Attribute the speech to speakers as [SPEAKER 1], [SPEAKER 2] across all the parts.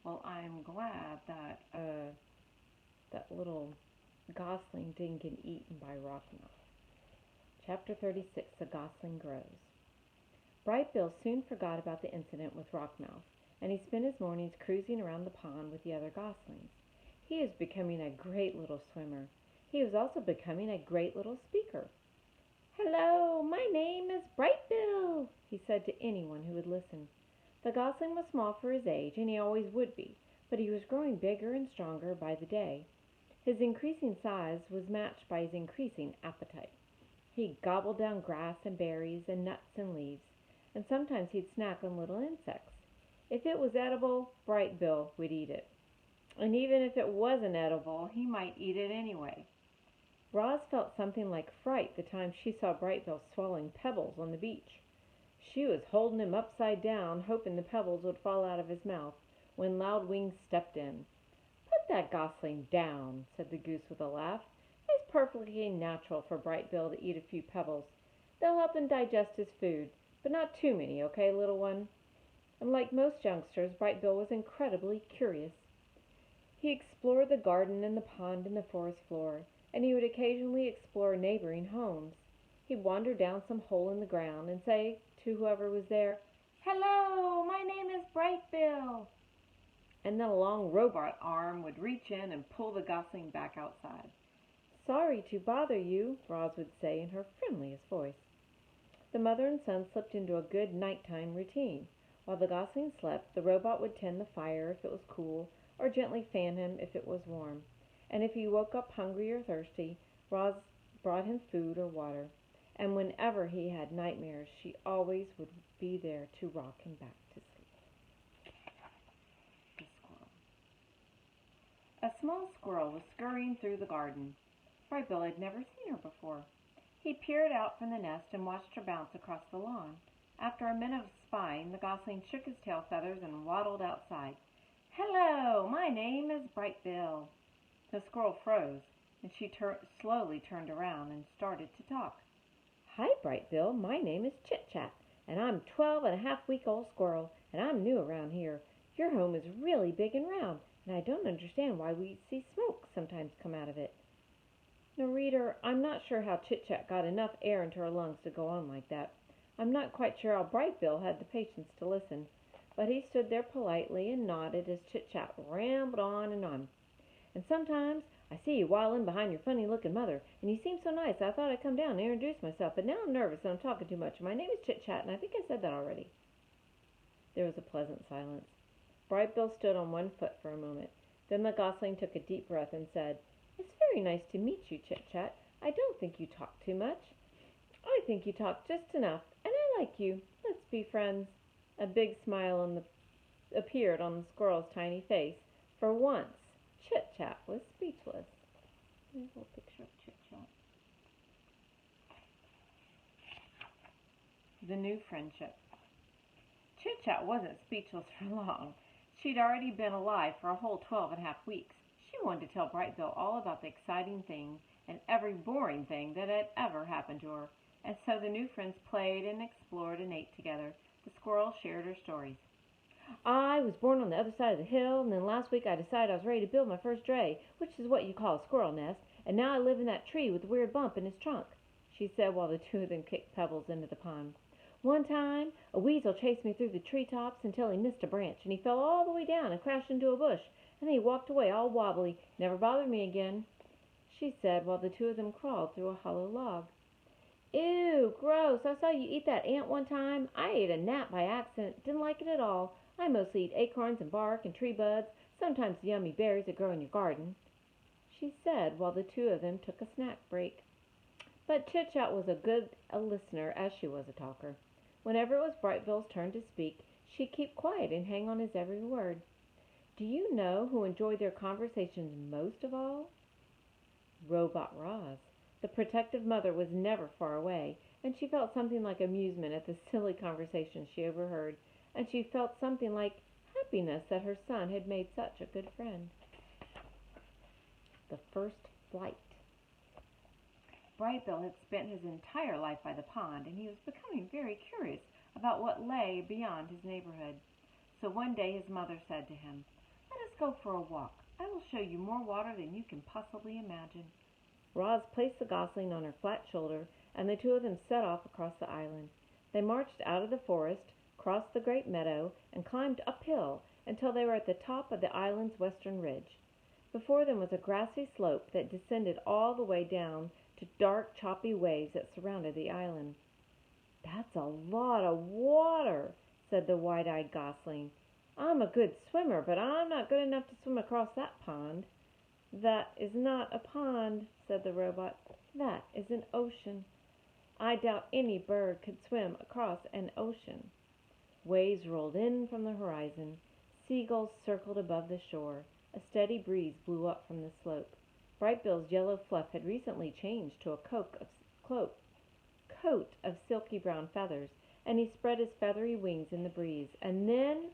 [SPEAKER 1] Well, I'm glad that that little gosling didn't get eaten by Rockmouth. Chapter 36. The Gosling Grows. Bright Bill soon forgot about the incident with Rockmouth, and he spent his mornings cruising around the pond with the other goslings. He was becoming a great little swimmer. He was also becoming a great little speaker. "Hello, my name is Bright Bill," he said to anyone who would listen. The gosling was small for his age, and he always would be, but he was growing bigger and stronger by the day. His increasing size was matched by his increasing appetite. He gobbled down grass and berries and nuts and leaves, and sometimes he'd snack on little insects. If it was edible, Bright Bill would eat it. And even if it wasn't edible, he might eat it anyway. Roz felt something like fright the time she saw Bright Bill swallowing pebbles on the beach. She was holding him upside down, hoping the pebbles would fall out of his mouth, when Loud Wings stepped in. "Put that gosling down," said the goose with a laugh. "It's perfectly natural for Bright Bill to eat a few pebbles. They'll help him digest his food, but not too many, okay, little one?" And like most youngsters, Bright Bill was incredibly curious. He explored the garden and the pond and the forest floor, and he would occasionally explore neighboring homes. He'd wander down some hole in the ground and say to whoever was there, "Hello, my name is Bright Bill." And then a long robot arm would reach in and pull the gosling back outside. "Sorry to bother you," Roz would say in her friendliest voice. The mother and son slipped into a good nighttime routine. While the gosling slept, the robot would tend the fire if it was cool, or gently fan him if it was warm. And if he woke up hungry or thirsty, Roz brought him food or water. And whenever he had nightmares, she always would be there to rock him back to sleep. The squirrel. A small squirrel was scurrying through the garden. Bright Bill had never seen her before. He peered out from the nest and watched her bounce across the lawn. After a minute of spying, the gosling shook his tail feathers and waddled outside. "Hello, my name is Bright Bill." The squirrel froze, and she slowly turned around and started to talk. "Hi, Bright Bill. My name is Chit Chat, and I'm 12.5-week-old squirrel, and I'm new around here. Your home is really big and round, and I don't understand why we see smoke sometimes come out of it." Now, reader, I'm not sure how Chit Chat got enough air into her lungs to go on like that. I'm not quite sure how Bright Bill had the patience to listen, but he stood there politely and nodded as Chit Chat rambled on and on. "And sometimes I see you waddling behind your funny-looking mother, and you seem so nice I thought I'd come down and introduce myself, but now I'm nervous and I'm talking too much. My name is Chit Chat, and I think I said that already." There was a pleasant silence. Bright Bill stood on one foot for a moment. Then the gosling took a deep breath and said, "It's very nice to meet you, Chit Chat. I don't think you talk too much. I think you talk just enough, and I like you. Let's be friends." A big smile appeared on the squirrel's tiny face. For once, Chit Chat was speechless. Here's a little picture of Chit Chat. The new friendship. Chit Chat wasn't speechless for long. She'd already been alive for a whole 12.5 weeks. She wanted to tell Bright Bill all about the exciting things and every boring thing that had ever happened to her. And so the new friends played and explored and ate together. The squirrel shared her stories. "I was born on the other side of the hill, and then last week I decided I was ready to build my first dray, which is what you call a squirrel nest, and now I live in that tree with the weird bump in its trunk," she said while the two of them kicked pebbles into the pond. "One time a weasel chased me through the treetops until he missed a branch, and he fell all the way down and crashed into a bush, and then he walked away all wobbly, never bothered me again," she said while the two of them crawled through a hollow log. "Ew, gross. I saw you eat that ant one time. I ate a gnat by accident. Didn't like it at all. I mostly eat acorns and bark and tree buds, sometimes the yummy berries that grow in your garden," she said while the two of them took a snack break. But Chit Chat was as good a listener as she was a talker. Whenever it was Bright Bill's turn to speak, she'd keep quiet and hang on his every word. Do you know who enjoyed their conversations most of all? Robot Roz. The protective mother was never far away, and she felt something like amusement at the silly conversation she overheard, and she felt something like happiness that her son had made such a good friend. The first flight. Bright Bill had spent his entire life by the pond, and he was becoming very curious about what lay beyond his neighborhood. So one day his mother said to him,
[SPEAKER 2] Let us go for a walk. I will show you more water than you can possibly imagine."
[SPEAKER 1] Roz placed the gosling on her flat shoulder, and the two of them set off across the island. They marched out of the forest, crossed the great meadow, and climbed uphill until they were at the top of the island's western ridge. Before them was a grassy slope that descended all the way down to dark, choppy waves that surrounded the island. "That's a lot of water," said the wide-eyed gosling. "I'm a good swimmer, but I'm not good enough to swim across that pond." "That is not a pond," said the robot. "That is an ocean. I doubt any bird could swim across an ocean." Waves rolled in from the horizon. Seagulls circled above the shore. A steady breeze blew up from the slope. Brightbill's yellow fluff had recently changed to a coat of silky brown feathers, and he spread his feathery wings in the breeze. And then,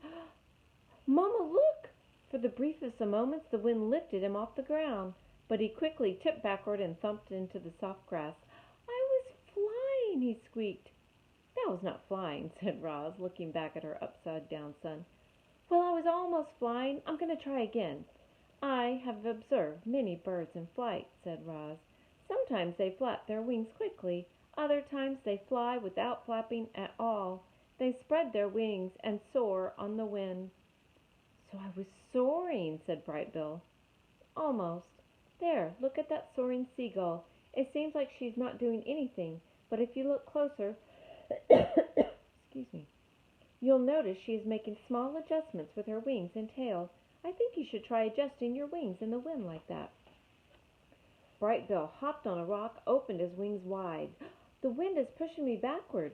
[SPEAKER 1] "Mamma, look!" For the briefest of moments the wind lifted him off the ground, but he quickly tipped backward and thumped into the soft grass. "I was flying," he squeaked. "That was not flying," said Roz, looking back at her upside-down son. "Well, I was almost flying. I'm going to try again." "I have observed many birds in flight," said Roz. "Sometimes they flap their wings quickly. Other times they fly without flapping at all. They spread their wings and soar on the wind." "So I was soaring," said Brightbill. "Almost. There, look at that soaring seagull. It seems like she's not doing anything, but if you look closer, excuse me, you'll notice she is making small adjustments with her wings and tail. I think you should try adjusting your wings in the wind like that." Brightbill hopped on a rock, opened his wings wide. "The wind is pushing me backward."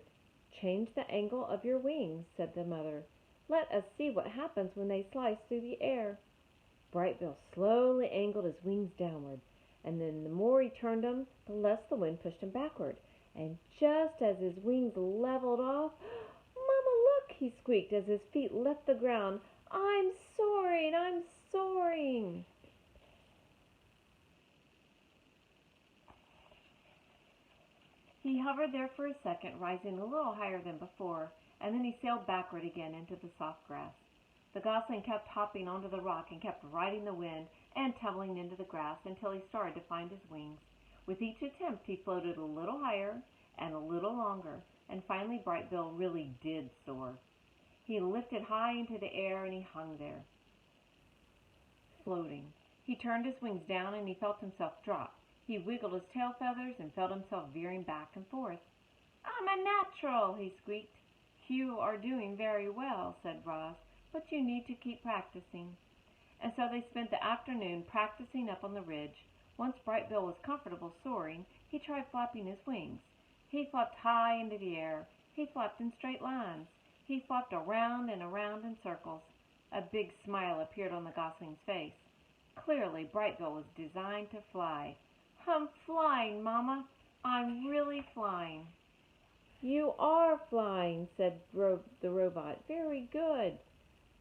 [SPEAKER 1] "Change the angle of your wings," said the mother. "Let us see what happens when they slice through the air." Brightbill slowly angled his wings downward, and then the more he turned them, the less the wind pushed him backward. And just as his wings leveled off, "Mamma, look!" he squeaked as his feet left the ground. "I'm soaring! I'm soaring!"
[SPEAKER 2] He hovered there for a second, rising a little higher than before, and then he sailed backward again into the soft grass. The gosling kept hopping onto the rock and kept riding the wind and tumbling into the grass until he started to find his wings. With each attempt he floated a little higher and a little longer, and finally Brightbill really did soar. He lifted high into the air and he hung there, floating. He turned his wings down and he felt himself drop. He wiggled his tail feathers and felt himself veering back and forth. "I'm a natural," he squeaked. "You are doing very well," said Roz, "but you need to keep practicing." And so they spent the afternoon practicing up on the ridge. Once Brightbill was comfortable soaring, he tried flapping his wings. He flapped high into the air. He flapped in straight lines. He flapped around and around in circles. A big smile appeared on the gosling's face. Clearly Brightbill was designed to fly. "I'm flying, Mama. I'm really flying."
[SPEAKER 1] "You are flying," said the robot. "Very good."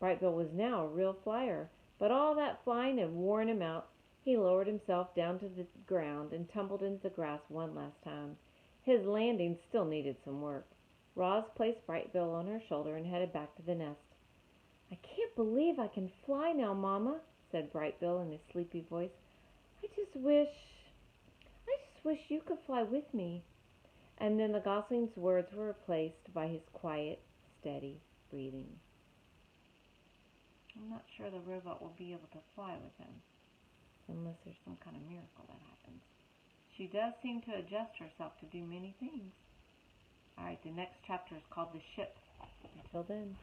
[SPEAKER 1] Brightbill was now a real flyer, but all that flying had worn him out. He lowered himself down to the ground and tumbled into the grass one last time. His landing still needed some work. Roz placed Brightbill on her shoulder and headed back to the nest. "I can't believe I can fly now, Mama," said Brightbill in his sleepy voice. I just wish you could fly with me." And then the gosling's words were replaced by his quiet, steady breathing.
[SPEAKER 2] I'm not sure the robot will be able to fly with him,
[SPEAKER 1] Unless there's
[SPEAKER 2] some kind of miracle that happens. She does seem to adjust herself to do many things. All right, the next chapter is called The Ship.
[SPEAKER 1] until then.